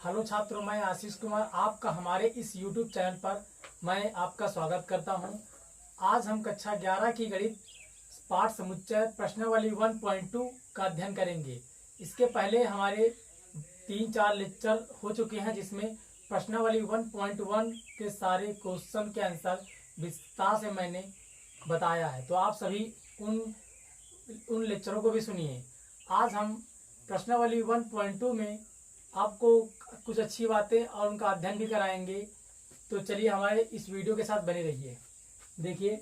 Hello छात्रों, मैं आशीष कुमार आपका हमारे इस YouTube चैनल पर मैं आपका स्वागत करता हूं। आज हम कक्षा 11 की गणित पाठ समुच्चय प्रश्नावली 1.2 का अध्ययन करेंगे। इसके पहले हमारे 3-4 लेक्चर हो चुके हैं जिसमें प्रश्नावली 1.1 के सारे क्वेश्चन के आंसर विस्तार से मैंने बताया है, तो आप सभी उन लेक्चरों को भी सुनिए। आज हम प्रश्नावली 1.2 में आपको कुछ अच्छी बातें और उनका अध्ययन भी कराएंगे, तो चलिए हमारे इस वीडियो के साथ बने रहिए। देखिए,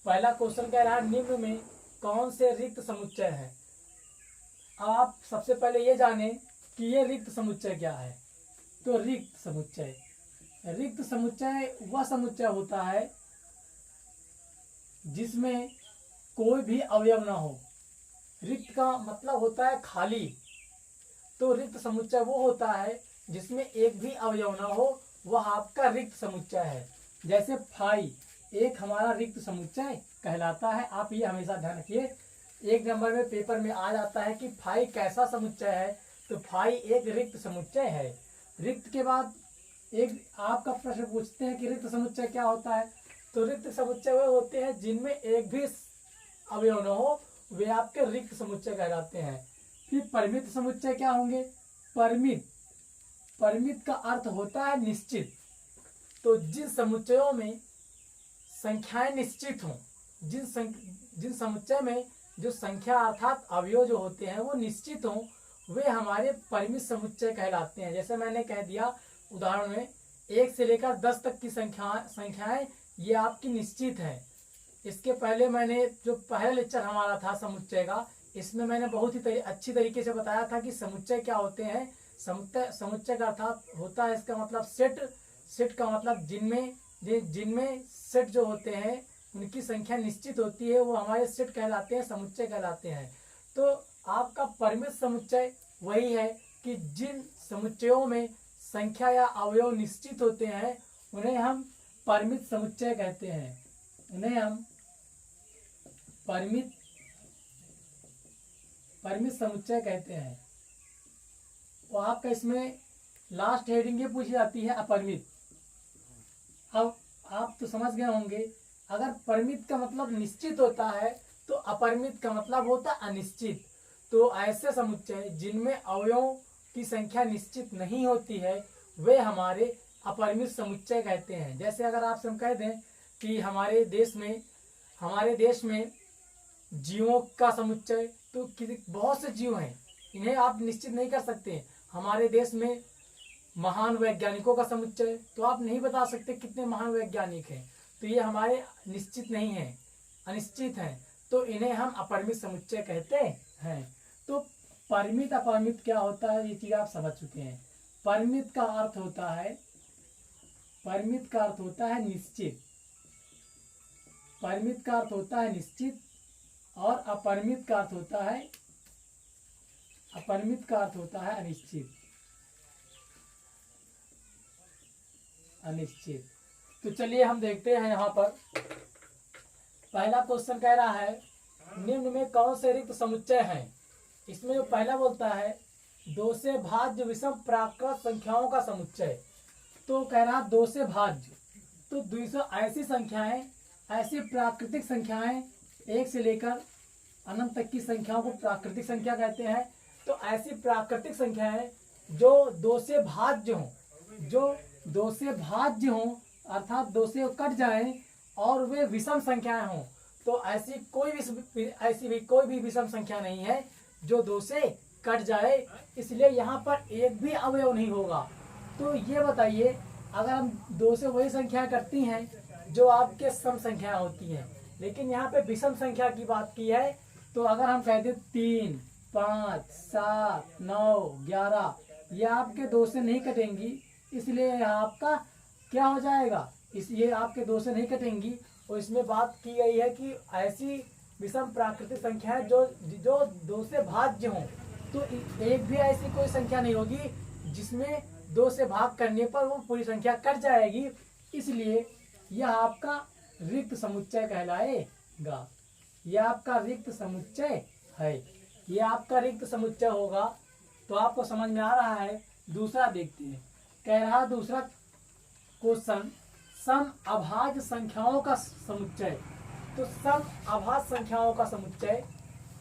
पहला क्वेश्चन कह रहा है निम्न में कौन से रिक्त समुच्चय है। आप सबसे पहले ये जानें कि ये रिक्त समुच्चय क्या है। तो रिक्त समुच्चय वह समुच्चय होता है जिसमें कोई भी अवयव ना हो। रिक्त का मतलब होता है खाली, तो रिक्त समुच्चय वो होता है जिसमें एक भी अवयव ना हो, वह आपका रिक्त समुच्चय है। जैसे फाई एक हमारा रिक्त समुच्चय कहलाता है। आप ये हमेशा ध्यान रखिए, एक नंबर में पेपर में आ जाता है कि फाई कैसा समुच्चय है, तो फाई एक रिक्त समुच्चय है। रिक्त के बाद एक आपका प्रश्न पूछते हैं कि रिक्त समुच्चय क्या होता है। तो रिक्त समुच्चय वो होते हैं जिनमें एक भी अवयव न हो, वे आपके रिक्त समुच्चय कहलाते हैं। फिर परिमित समुच्चय क्या होंगे। परिमित का अर्थ होता है निश्चित। तो जिन समुच्चयों में संख्याएं निश्चित हों, जिन समुच्चय में जो संख्या अर्थात अवयव जो होते हैं वो निश्चित हों, वे हमारे परिमित समुच्चय कहलाते हैं। जैसे मैंने कह दिया उदाहरण में 1 से लेकर 10 तक की संख्याएं ये आपकी निश्चित है। इसके पहले मैंने जो पहला लेक्चर हमारा था समुच्चय का, इसमें मैंने बहुत ही अच्छी तरीके से बताया था कि समुच्चय क्या होते हैं। समुच्चय का अर्थात होता है, इसका मतलब सेट का मतलब जिनमें सेट जो होते हैं उनकी संख्या निश्चित होती है, वो हमारे सेट कहलाते हैं, समुच्चय कहलाते हैं। तो आपका परिमित समुच्चय वही है कि जिन समुच्चयों में संख्या या अवयव निश्चित होते हैं उन्हें हम परिमित समुच्चय कहते हैं। उन्हें हम परिमित समुच्चय कहते हैं। तो आपका इसमें लास्ट हेडिंग ये पूछी जाती है अपरिमित। अब आप तो समझ गए होंगे, अगर परिमित का मतलब निश्चित होता है तो अपरिमित का मतलब होता है अनिश्चित। तो ऐसे समुच्चय जिनमें अवयवों की संख्या निश्चित नहीं होती है वे हमारे अपरिमित समुच्चय कहते हैं। जैसे अगर आपसे हम कह दें कि हमारे देश में जीवों का समुच्चय, तो बहुत से जीव हैं, इन्हें आप निश्चित नहीं कर सकते। हमारे देश में महान वैज्ञानिकों का समुच्चय, तो आप नहीं बता सकते कितने महान वैज्ञानिक हैं, तो ये हमारे निश्चित नहीं हैं, अनिश्चित हैं, तो इन्हें हम अपरिमित समुच्चय कहते हैं। तो परिमित अपरिमित क्या होता है ये चीज आप समझ चुके हैं। परिमित का अर्थ होता है निश्चित। परिमित का अर्थ होता है निश्चित और अपरिमित का अर्थ होता है अनिश्चित। तो चलिए हम देखते हैं यहाँ पर पहला क्वेश्चन कह रहा है निम्न में कौन से रिक्त समुच्चय हैं। इसमें जो पहला बोलता है 2 से भाज्य विषम प्राकृत संख्याओं का समुच्चय। तो कह रहा 2 से भाज्य, तो 200 ऐसी संख्याएं, ऐसी प्राकृतिक संख्याएं 1 से लेकर अनंत तक की संख्याओं को प्राकृतिक संख्या कहते हैं। तो ऐसी प्राकृतिक संख्याएं जो 2 से भाज्य हों अर्थात 2 से कट जाएं और वे विषम संख्याएं हों। तो ऐसी कोई भी विषम संख्या नहीं है जो 2 से कट जाए, इसलिए यहाँ पर एक भी अवयव नहीं होगा। तो ये बताइए, अगर हम 2 से वही संख्या करती हैं जो आपके सम संख्या होती हैं, लेकिन यहाँ पे विषम संख्या की बात की है, तो अगर हम कहते 3, 5, 7, 9, 11 ये आपके 2 से नहीं कटेंगी, इसलिए आपका क्या हो जाएगा, ये आपके 2 से नहीं कटेंगी। और इसमें बात की गई है कि ऐसी विषम प्राकृतिक संख्या है जो 2 से भाज्य हों। तो एक भी ऐसी कोई संख्या नहीं होगी जिसमें 2 से भाग करने पर वो पूरी संख्या कट जाएगी, इसलिए यह आपका रिक्त समुच्चय कहलाएगा। यह आपका रिक्त समुच्चय है। यह आपका रिक्त समुच्चय होगा। तो आपको समझ में आ रहा है दूसरा देखते हैं। कह रहा दूसरा क्वेश्चन, सम अभाज्य संख्याओं का समुच्चय। तो सम अभाज्य संख्याओं का समुच्चय,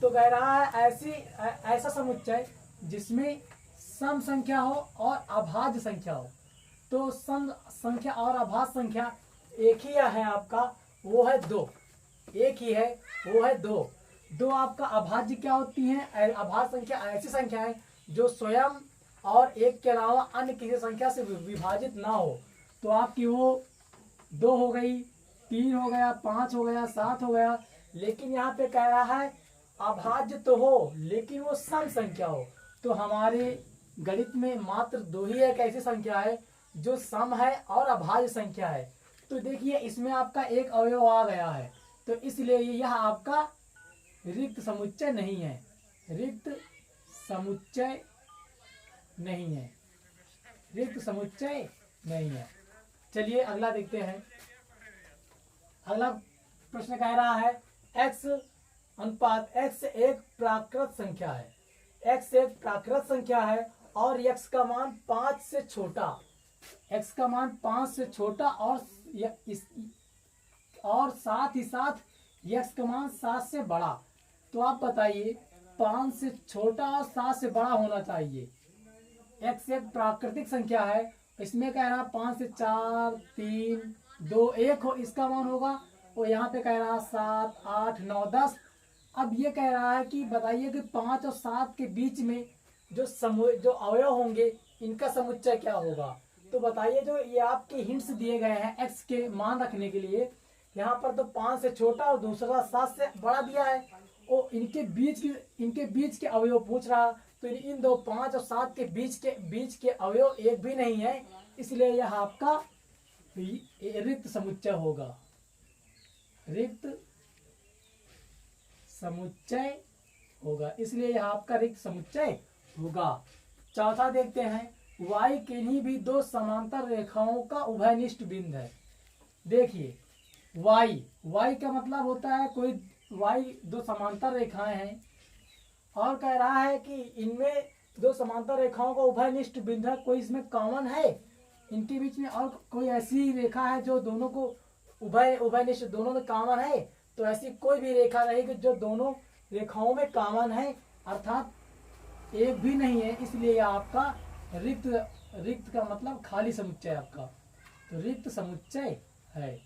तो कह रहा है ऐसा समुच्चय जिसमें सम संख्या हो और अभाज्य संख्या हो। तो सम संख्या और अभाज्य संख्या एक ही है आपका, वो है 2। एक ही है, वो है 2। दो आपका अभाज्य क्या होती है? अभाज्य संख्या ऐसी संख्या है जो स्वयं और एक के अलावा अन्य किसी संख्या से विभाजित ना हो। तो आपकी वो 2 हो गई, 3 हो गया, 5 हो गया, 7 हो गया। लेकिन यहाँ पे कह रहा है अभाज्य तो हो लेकिन वो सम संख्या हो। तो हमारे गणित में मात्र 2 ही एक ऐसी संख्या है जो सम है और अभाज्य संख्या है। तो देखिए इसमें आपका एक अवयव आ गया है, तो इसलिए यह आपका रिक्त समुच्चय नहीं है। रिक्त समुच्चय नहीं है, रिक्त समुच्चय नहीं है। चलिए अगला देखते हैं। अगला प्रश्न कह रहा है x अनुपात x एक प्राकृत संख्या है। x एक प्राकृत संख्या है और x का मान 5 से छोटा, x का मान 5 से छोटा और साथ ही साथ x का मान 7 से बड़ा। तो आप बताइए 5 से छोटा और 7 से बड़ा होना चाहिए। x एक प्राकृतिक संख्या है, इसमें कह रहा 5 से 4 3 2 1 हो इसका मान होगा, और यहाँ पे कह रहा 7 8 9 10। अब ये कह रहा है कि बताइए कि 5 और 7 के बीच में जो अवयव होंगे इनका समुच्चय क्या होगा। तो बताइए जो ये आपके हिंट्स दिए गए हैं x के मान रखने के लिए, यहाँ पर तो 5 से छोटा और दूसरा 7 से बड़ा दिया है, और इनके बीच के अवयव पूछ रहा। तो इन दो 5 और 7 के बीच के अवयव एक भी नहीं है, इसलिए यह आपका रिक्त समुच्चय होगा। रिक्त समुच्चय होगा, इसलिए यह आपका रिक्त समुच्चय होगा। चौथा देखते हैं, y किन्हीं भी 2 समांतर रेखाओं का उभयनिष्ठ बिंदु है। देखिए y का मतलब होता है कोई y 2 समांतर रेखाएं हैं और कह रहा है कि इनमें 2 समांतर रेखाओं का उभयनिष्ठ बिंदु है, कोई इसमें कॉमन है इनके बीच में, और कोई ऐसी रेखा है जो दोनों को उभयनिष्ठ दोनों में कॉमन है। तो ऐसी कोई भी रेखा रहेगी जो दोनों रेखाओं में कॉमन है, अर्थात एक भी नहीं है, इसलिए आपका रिक्त का मतलब खाली समुच्चय आपका। तो रिक्त समुच्चय है,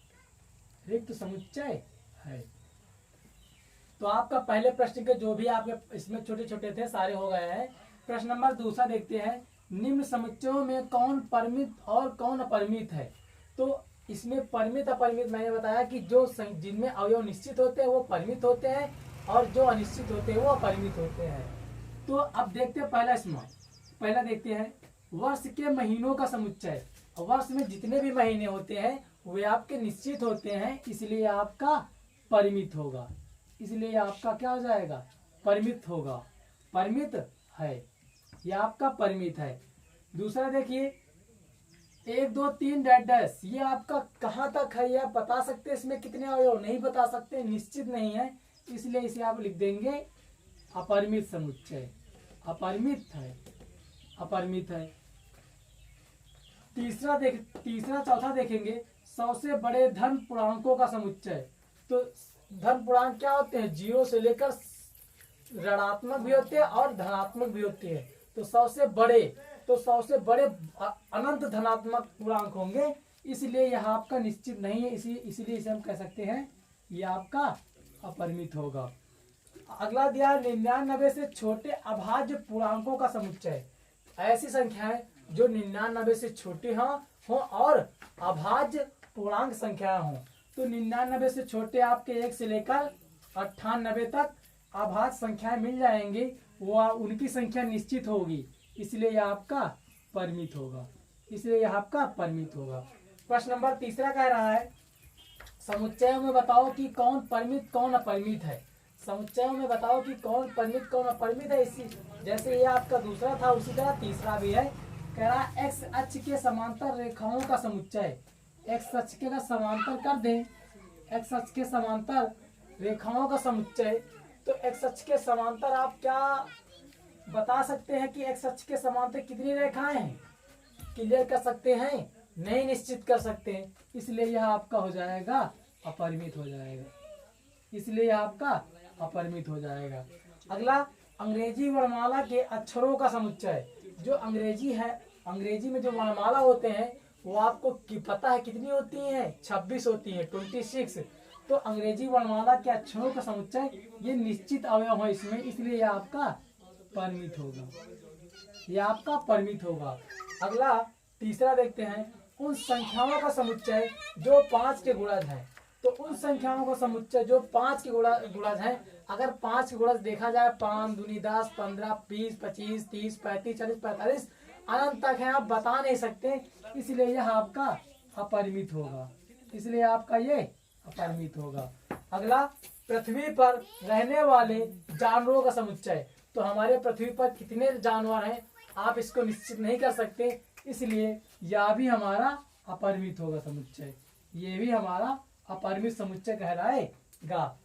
रिक्त समुच्चय है। तो आपका पहले प्रश्न के जो भी आपके इसमें छोटे छोटे थे सारे हो गए हैं। प्रश्न नंबर दूसरा देखते हैं, निम्न समुच्चयों में कौन परिमित और कौन अपरिमित है। तो इसमें परिमित अपरिमित मैंने बताया कि जो जिनमें अवयव निश्चित होते हैं वो परिमित होते हैं और जो अनिश्चित होते हैं वो अपरिमित होते हैं। तो अब देखते हैं पहला देखते हैं वर्ष के महीनों का समुच्चय। वर्ष में जितने भी महीने होते हैं वे आपके निश्चित होते हैं, इसलिए आपका परिमित होगा। इसलिए आपका क्या हो जाएगा? परिमित होगा। परिमित है, यह आपका परिमित है। दूसरा देखिए 1 2 3 डैश, ये आपका कहाँ तक है यह बता सकते, इसमें कितने अवयव नहीं बता सकते, निश्चित नहीं है, इसलिए इसे आप लिख देंगे अपरिमित समुच्चय। अपरिमित है, अपरिमित है। तीसरा चौथा देखेंगे 100 से बड़े धन पूर्णांकों का समुच्चय। तो धन पूर्णांक क्या होते हैं? 0 से लेकर ऋणात्मक भी होते हैं और धनात्मक भी होते हैं। तो 100 से बड़े अनंत धनात्मक पूर्णांक होंगे, इसलिए यह आपका निश्चित नहीं है, इसलिए इसे हम कह सकते हैं यह आपका अपरिमित होगा। अगला दिया 99 से छोटे अभाज्य पूर्णांकों का समुच्चय। ऐसी संख्याएं जो 99 से छोटी हो और अभाज्य पूर्णांक संख्याएं हों। तो 99 से छोटे आपके 1 से लेकर 98 तक अभाज्य संख्याएं मिल जाएंगी, वो उनकी संख्या निश्चित होगी, इसलिए यह आपका परिमित होगा। इसलिए यह आपका परिमित होगा। प्रश्न नंबर तीसरा कह रहा है समुच्चयों में बताओ कि कौन परिमित कौन अपरिमित है। समुच्चयों में बताओ कि कौन परिमित कौन अपरिमित है। इसी जैसे ये आपका दूसरा था उसी तरह तीसरा भी है। कह रहा है एक्स अक्ष के समांतर रेखाओं का समुच्चय। एक्स अक्ष के का समांतर कर दें, एक्स अक्ष के समांतर रेखाओं का समुच्चय। तो एक्स अक्ष के समांतर आप क्या बता सकते हैं कि एक्स अक्ष के समांतर कितनी रेखाएं हैं? क्लियर कर सकते हैं? नहीं निश्चित कर सकते, इसलिए यह आपका हो जाएगा अपरिमित हो जाएगा, इसलिए यह आपका अपरिमित हो जाएगा। अगला, अंग्रेजी वर्णमाला के अक्षरों का समुच्चय। जो अंग्रेजी है, अंग्रेजी में जो वर्णमाला होते हैं वो आपको पता है कितनी होती हैं? 26 होती हैं, 26। तो अंग्रेजी वर्णमाला के अक्षरों का समुच्चय ये निश्चित अवयव है इसमें, इसलिए यह आपका परिमित होगा, यह आपका परिमित होगा। अगला तीसरा देखते हैं, उन संख्याओं का समुच्चय जो 5 के गुणज हैं। तो उन संख्याओं का समुच्चय जो 5 के गुणज हैं, अगर 5 के गुणज देखा जाए 5 दूनी 10, 15, 20, 25, 30, 35, 40, 45 अनंत तक है, आप बता नहीं सकते, इसलिए यह आपका अपरिमित होगा, इसलिए आपका ये अपरिमित होगा। अगला, पृथ्वी पर रहने वाले जानवरों का समुच्चय। तो हमारे पृथ्वी पर कितने जानवर हैं आप इसको निश्चित नहीं कर सकते, इसलिए यह भी हमारा अपरिमित होगा समुच्चय, ये भी हमारा अपरिमित समुच्चय कहलाएगा।